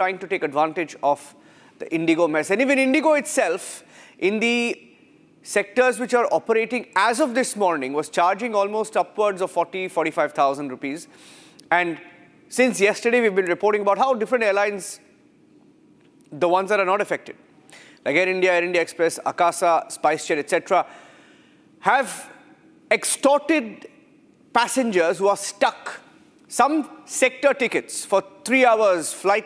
trying to take advantage of the Indigo mess. And even Indigo itself, in the sectors which are operating as of this morning, was charging almost upwards of 45,000 rupees. And since yesterday, we've been reporting about how different airlines, the ones that are not affected, like Air India Express, Akasa, SpiceJet, etc., have extorted passengers who are stuck. Some sector tickets for 3 hours flight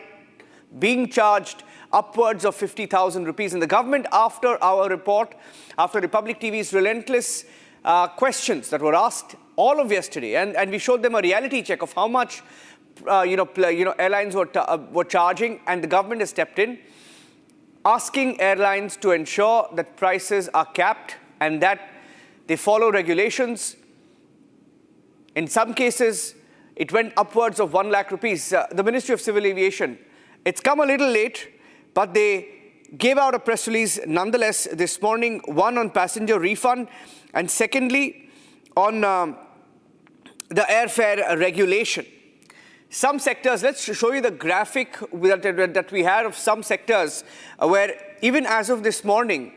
being charged upwards of 50,000 rupees. And the government, after our report, after Republic TV's relentless questions that were asked all of yesterday, and we showed them a reality check of how much airlines were charging, and the government has stepped in, asking airlines to ensure that prices are capped and that they follow regulations. In some cases, it went upwards of 1 lakh rupees. The Ministry of Civil Aviation, it's come a little late, but they gave out a press release nonetheless this morning, one on passenger refund, and secondly, on the airfare regulation. Some sectors, let's show you the graphic that we had of some sectors where even as of this morning,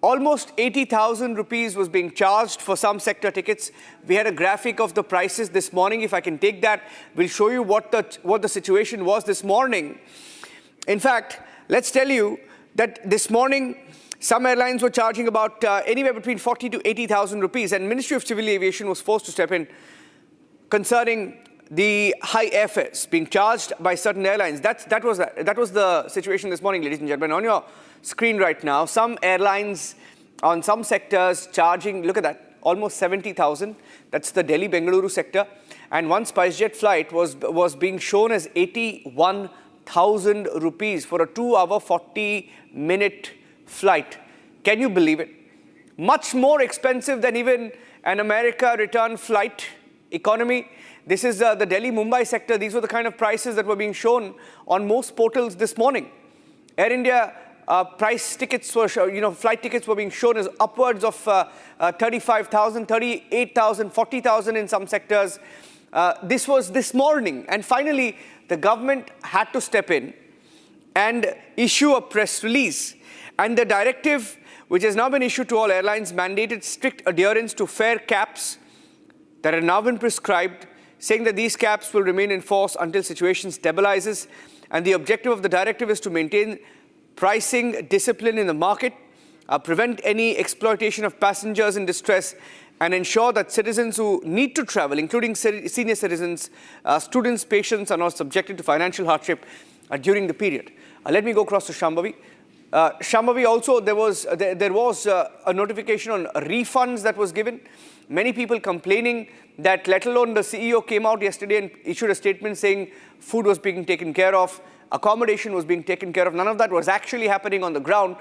almost 80,000 rupees was being charged for some sector tickets. We had a graphic of the prices this morning. If I can take that, we'll show you what the situation was this morning. In fact, let's tell you that this morning, some airlines were charging about anywhere between 40 to 80,000 rupees, and Ministry of Civil Aviation was forced to step in concerning the high airfares being charged by certain airlines. That was the situation this morning, ladies and gentlemen. On your screen right now, some airlines on some sectors charging, look at that, almost 70,000. That's the Delhi-Bengaluru sector. And one SpiceJet flight was being shown as 81,000 rupees for a 2-hour, 40-minute flight. Can you believe it? Much more expensive than even an America return flight economy. This is the Delhi-Mumbai sector. These were the kind of prices that were being shown on most portals this morning. Air India flight tickets were being shown as upwards of 35,000, 38,000, 40,000 in some sectors. This was this morning. And finally, the government had to step in and issue a press release. And the directive, which has now been issued to all airlines, mandated strict adherence to fare caps that have now been prescribed, saying that these caps will remain in force until situation stabilizes. And the objective of the directive is to maintain pricing discipline in the market, prevent any exploitation of passengers in distress, and ensure that citizens who need to travel, including senior citizens, students, patients, are not subjected to financial hardship during the period. Let me go across to Shambhavi. Shambhavi, also there was a notification on refunds that was given. Many people complaining that, let alone the CEO came out yesterday and issued a statement saying food was being taken care of, accommodation was being taken care of. None of that was actually happening on the ground.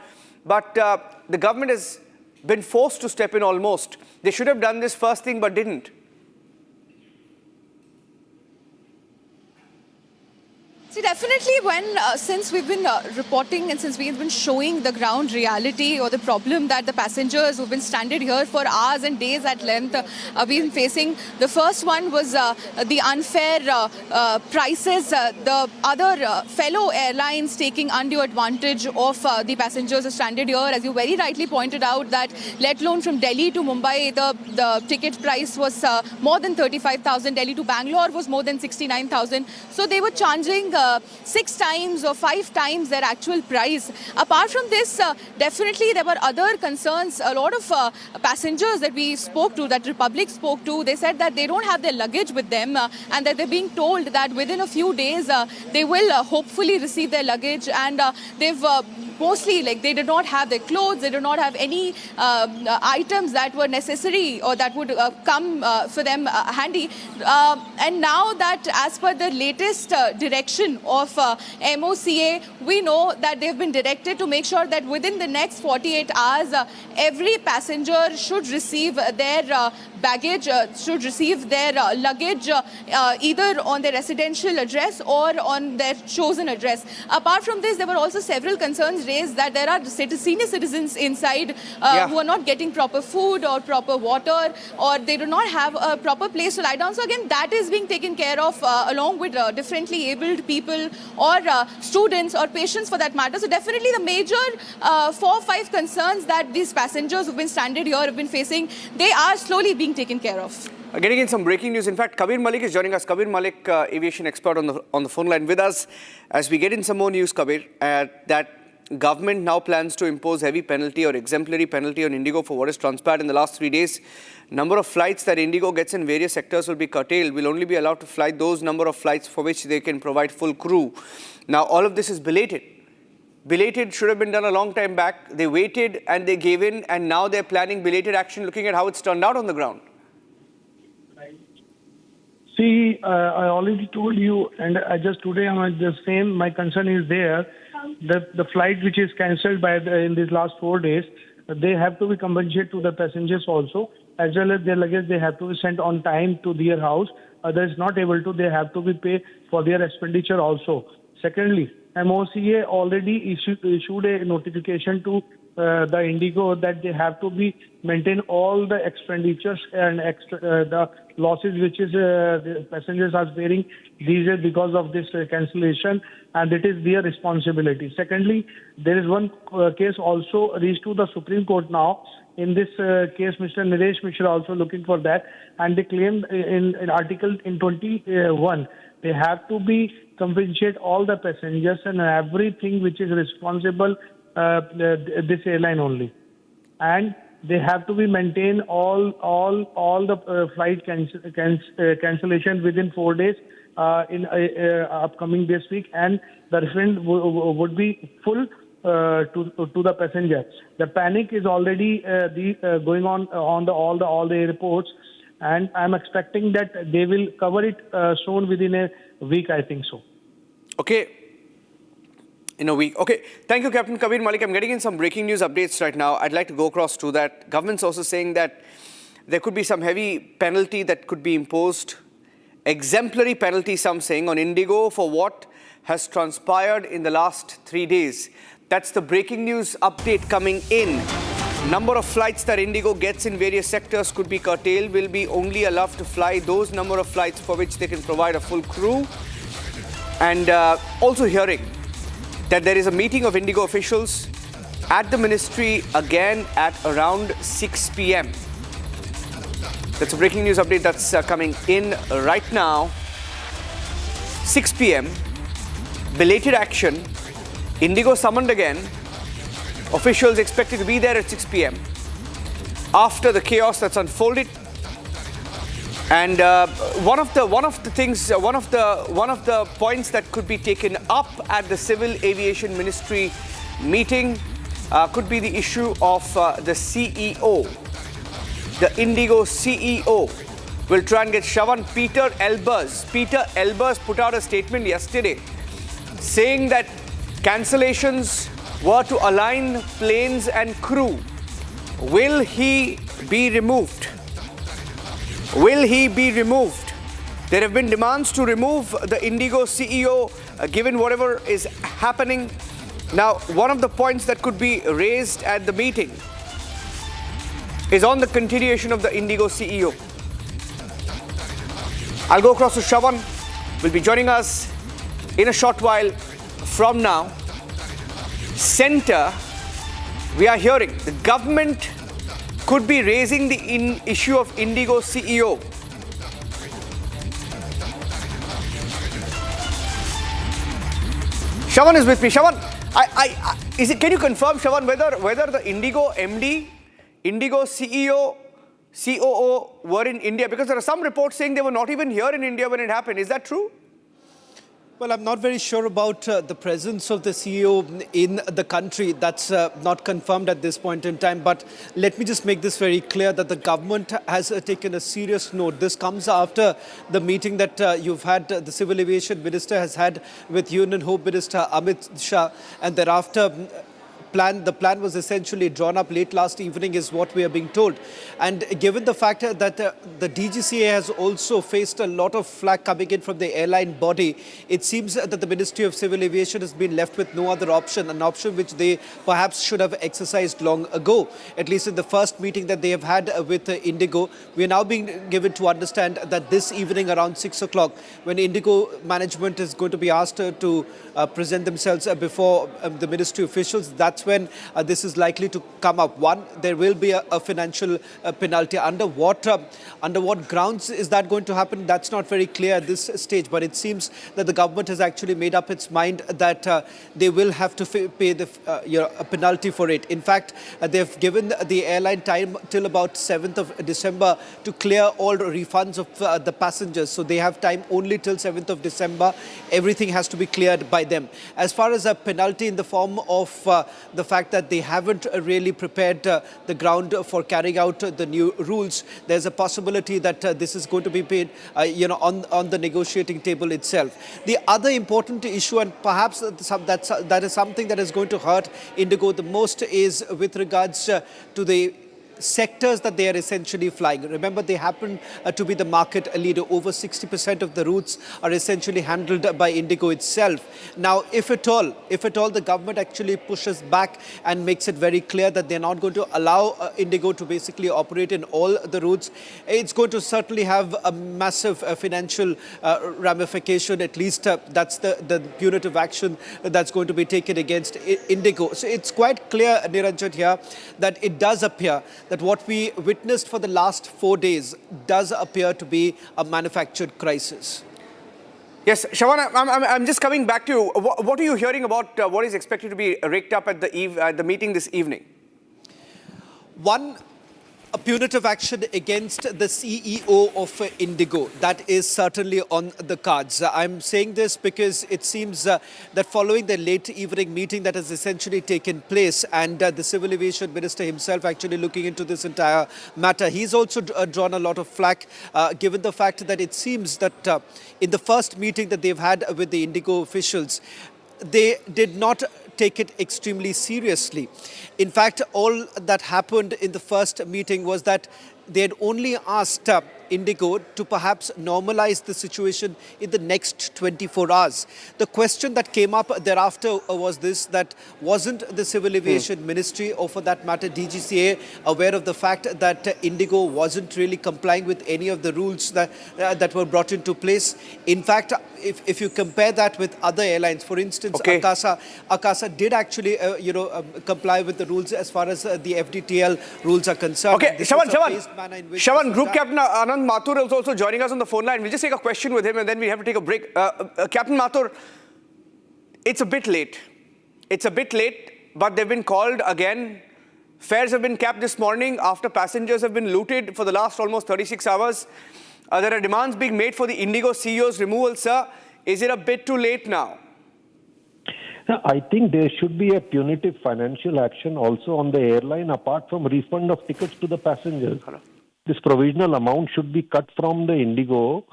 But the government has been forced to step in almost. They should have done this first thing but didn't. See, definitely since we've been reporting and since we've been showing the ground reality or the problem that the passengers who've been stranded here for hours and days at length have been facing. The first one was the unfair prices, the other fellow airlines taking undue advantage of the passengers stranded here. As you very rightly pointed out, that let alone from Delhi to Mumbai, the ticket price was more than 35,000. Delhi to Bangalore was more than 69,000. So they were charging 6 times or 5 times their actual price. Apart from this, definitely there were other concerns. A lot of passengers that we spoke to, that Republic spoke to, they said that they don't have their luggage with them and that they're being told that within a few days they will hopefully receive their luggage, and they've mostly, like, they did not have their clothes, they did not have any items that were necessary or that would come for them handy. And now that, as per the latest direction of MOCA, we know that they've been directed to make sure that within the next 48 hours, every passenger should receive their baggage, should receive their luggage either on their residential address or on their chosen address. Apart from this, there were also several concerns raised that there are senior citizens inside who are not getting proper food or proper water, or they do not have a proper place to lie down. So again, that is being taken care of along with differently abled people or students or patients for that matter. So definitely the major 4 or 5 concerns that these passengers who've been stranded here have been facing, they are slowly being taken care of. Getting in some breaking news. In fact, Kabir Malik is joining us. Kabir Malik, aviation expert on the phone line with us. As we get in some more news, Kabir, that government now plans to impose heavy penalty or exemplary penalty on Indigo for what has transpired in the last 3 days. Number of flights that Indigo gets in various sectors will be curtailed. Will only be allowed to fly those number of flights for which they can provide full crew. Now, all of this is belated. Belated should have been done a long time back. They waited and they gave in, and now they're planning belated action, looking at how it's turned out on the ground. See, I already told you, and just today I'm the same. My concern is there that the flight which is cancelled in these last 4 days, they have to be compensated to the passengers also, as well as their luggage. They have to be sent on time to their house. Others not able to, they have to be paid for their expenditure also. Secondly, MOCA already issued a notification to the Indigo that they have to be maintain all the expenditures and the losses which is the passengers are bearing these days because of this cancellation, and it is their responsibility. Secondly, there is one case also reached to the Supreme Court now. In this case, Mr. Nilesh Mishra also looking for that, and they claimed in Article in 21 they have to be compensate all the passengers and everything which is responsible this airline only, and they have to be maintain all the flight cancellation within 4 days in upcoming this week, and the refund would be full to the passenger. The panic is already going on all the airports, and I'm expecting that they will cover it soon within a week. I think so. Okay. In a week. Okay. Thank you, Captain Kabir Malik. I'm getting in some breaking news updates right now. I'd like to go across to that. Government's also saying that there could be some heavy penalty that could be imposed. Exemplary penalty, some saying, on Indigo for what has transpired in the last 3 days. That's the breaking news update coming in. Number of flights that Indigo gets in various sectors could be curtailed. Will be only allowed to fly those number of flights for which they can provide a full crew. And also hearing that there is a meeting of Indigo officials at the ministry again at around 6 p.m. That's a breaking news update that's coming in right now. 6 p.m. Belated action. Indigo summoned again. Officials expected to be there at 6 p.m. after the chaos that's unfolded. And one of the points that could be taken up at the Civil Aviation Ministry meeting could be the issue of the CEO. The Indigo CEO will try and get Shravan. Peter Elbers put out a statement yesterday saying that cancellations were to align planes and crew. Will he be removed? Will he be removed? There have been demands to remove the Indigo CEO given whatever is happening. Now, one of the points that could be raised at the meeting is on the continuation of the Indigo CEO. I'll go across to Shravan. Will be joining us in a short while from now. Center, we are hearing the government could be raising the issue of Indigo CEO. Shravan is with me. Shravan, can you confirm, Shravan, whether the Indigo MD, Indigo CEO, COO were in India? Because there are some reports saying they were not even here in India when it happened. Is that true? Well, I'm not very sure about the presence of the CEO in the country. That's not confirmed at this point in time. But let me just make this very clear that the government has taken a serious note. This comes after the meeting that you've had, the Civil Aviation Minister has had with Union Home Minister Amit Shah, and thereafter plan was essentially drawn up late last evening is what we are being told. And given the fact that the DGCA has also faced a lot of flack coming in from the airline body, it seems that the Ministry of Civil Aviation has been left with no other option, an option which they perhaps should have exercised long ago, at least in the first meeting that they have had with Indigo. We are now being given to understand that this evening around 6 o'clock, when Indigo management is going to be asked to present themselves before the ministry officials, that's when this is likely to come up. One, there will be a financial penalty. Under what grounds is that going to happen? That's not very clear at this stage, but it seems that the government has actually made up its mind that they will have to pay a penalty for it. In fact, they've given the airline time till about 7th of December to clear all refunds of the passengers. So they have time only till 7th of December. Everything has to be cleared by them. As far as a penalty in the form of the fact that they haven't really prepared the ground for carrying out the new rules, there's a possibility that this is going to be paid on the negotiating table itself. The other important issue, and perhaps that is something that is going to hurt Indigo the most, is with regards to the sectors that they are essentially flying. Remember, they happen to be the market leader. Over 60% of the routes are essentially handled by Indigo itself. Now, if at all the government actually pushes back and makes it very clear that they're not going to allow Indigo to basically operate in all the routes, it's going to certainly have a massive financial ramification. At least that's the punitive action that's going to be taken against Indigo. So it's quite clear, Niranjan, here that it does appear that what we witnessed for the last 4 days does appear to be a manufactured crisis. Yes, Shravan, I'm just coming back to you. What are you hearing about what is expected to be raked up at the meeting this evening? One, a punitive action against the CEO of Indigo. That is certainly on the cards. I'm saying this because it seems that following the late evening meeting that has essentially taken place, and the Civil Aviation Minister himself actually looking into this entire matter, he's also drawn a lot of flack given the fact that it seems that in the first meeting that they've had with the Indigo officials, they did not take it extremely seriously. In fact, all that happened in the first meeting was that they had only asked Indigo to perhaps normalize the situation in the next 24 hours. The question that came up thereafter was this, that wasn't the Civil Aviation Ministry, or for that matter DGCA, aware of the fact that Indigo wasn't really complying with any of the rules that were brought into place? In fact, if you compare that with other airlines, for instance, okay, Akasa did actually comply with the rules as far as the FDTL ruls are concerned. Okay, Shravan, Group Captain Anand Mathur is also joining us on the phone line. We'll just take a question with him and then we have to take a break. Captain Mathur, it's a bit late. But they've been called again. Fares have been capped this morning after passengers have been looted for the last almost 36 hours. There are demands being made for the Indigo CEO's removal, sir. Is it a bit too late now? I think there should be a punitive financial action also on the airline apart from refund of tickets to the passengers. Hello. This provisional amount should be cut from the Indigo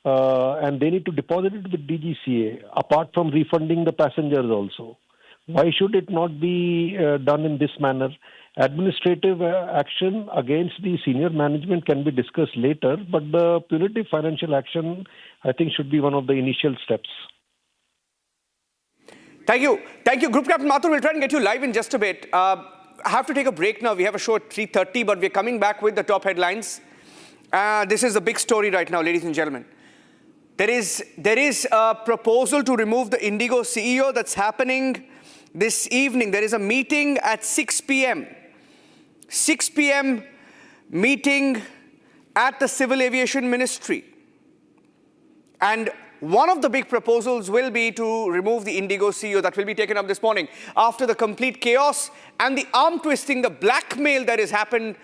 and they need to deposit it with DGCA apart from refunding the passengers also. Why should it not be done in this manner? Administrative action against the senior management can be discussed later, but the punitive financial action, I think, should be one of the initial steps. Thank you. Group Captain Mathur, we'll try and get you live in just a bit. I have to take a break now. We have a show at 3:30, but we're coming back with the top headlines. This is the big story right now, ladies and gentlemen. There is a proposal to remove the Indigo CEO that's happening this evening. There is a meeting at 6 p.m. 6 p.m. meeting at the Civil Aviation Ministry. And one of the big proposals will be to remove the Indigo CEO. That will be taken up this morning after the complete chaos and the arm twisting, the blackmail that has happened